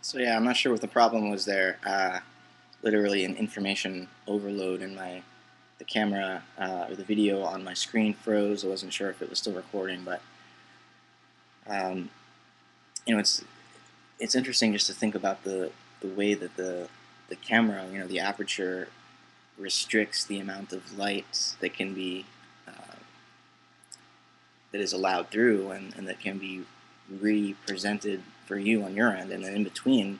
So yeah, I'm not sure what the problem was there. Literally an information overload in the camera or the video on my screen froze. I wasn't sure if it was still recording, but um, it's interesting just to think about the way that the camera, the aperture restricts the amount of light that can be that is allowed through and that can be represented for you on your end, and then in between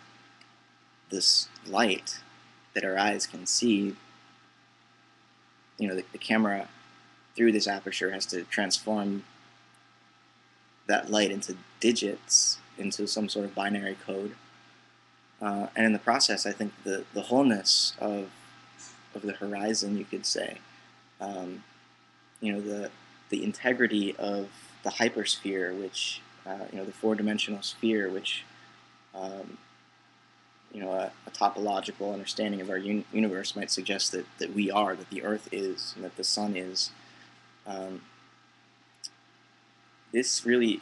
this light that our eyes can see, the camera through this aperture has to transform that light into digits, into some sort of binary code. And in the process, I think the wholeness of the horizon, you could say, um, the integrity of the hypersphere, which the four-dimensional sphere, which um, a topological understanding of our universe might suggest that we are, that the Earth is, and that the Sun is. Um, this really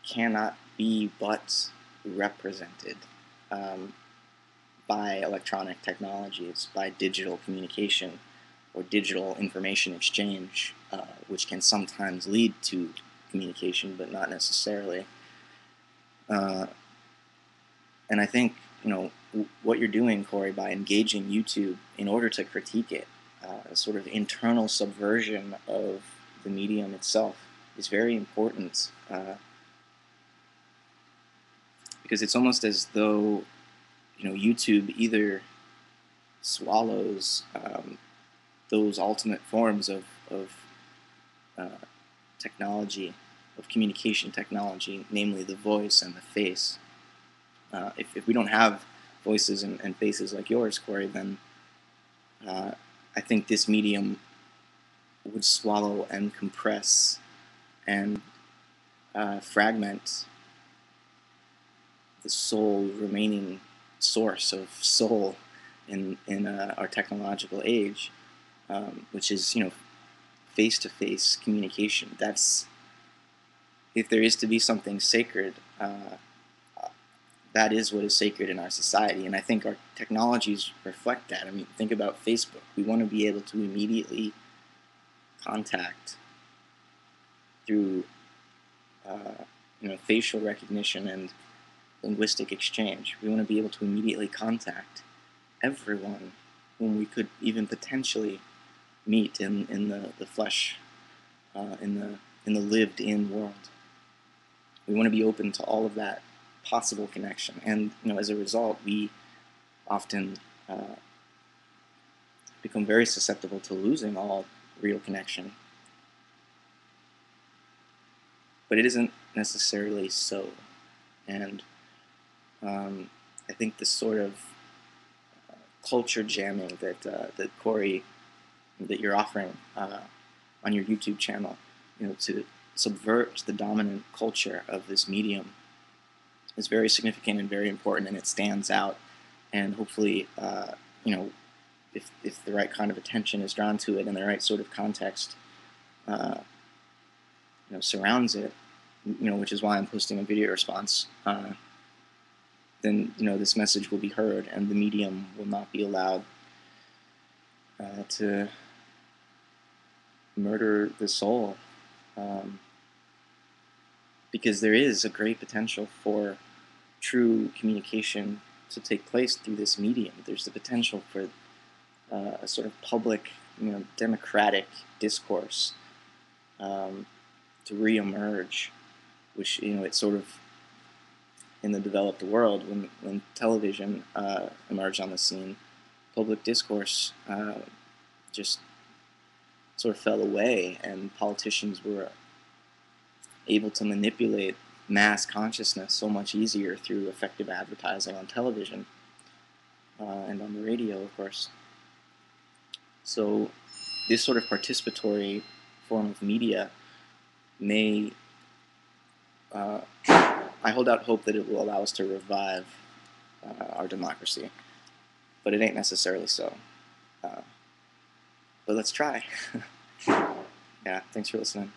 cannot be but represented um, by electronic technologies, by digital communication or digital information exchange, which can sometimes lead to communication, but not necessarily. Uh, and I think, what you're doing, Corey, by engaging YouTube in order to critique it, a sort of internal subversion of the medium itself, is very important, because it's almost as though YouTube either swallows those ultimate forms of uh, technology, of communication technology, namely the voice and the face. If we don't have voices and faces like yours, Corey, then I think this medium would swallow and compress and fragment the sole remaining source of soul in our technological age, which is face-to-face communication. That's, if there is to be something sacred, that is what is sacred in our society, and I think our technologies reflect that. I mean, think about Facebook. We want to be able to immediately contact through facial recognition and linguistic exchange. We want to be able to immediately contact everyone whom we could even potentially meet in the flesh, in the lived-in world. We want to be open to all of that possible connection, and as a result, we often become very susceptible to losing all real connection. But it isn't necessarily so, and I think this sort of culture jamming that Corey, that you're offering on your YouTube channel, to subvert the dominant culture of this medium, is very significant and very important, and it stands out. And hopefully, if the right kind of attention is drawn to it and the right sort of context, surrounds it, which is why I'm posting a video response, then this message will be heard, and the medium will not be allowed to murder the soul, because there is a great potential for true communication to take place through this medium. There's the potential for a sort of public, democratic discourse to reemerge, which it's sort of in the developed world, when television emerged on the scene, public discourse just sort of fell away, and politicians were able to manipulate mass consciousness so much easier through effective advertising on television and on the radio, of course. So this sort of participatory form of media may, I hold out hope that it will allow us to revive our democracy, but it ain't necessarily so. But let's try. Yeah, thanks for listening.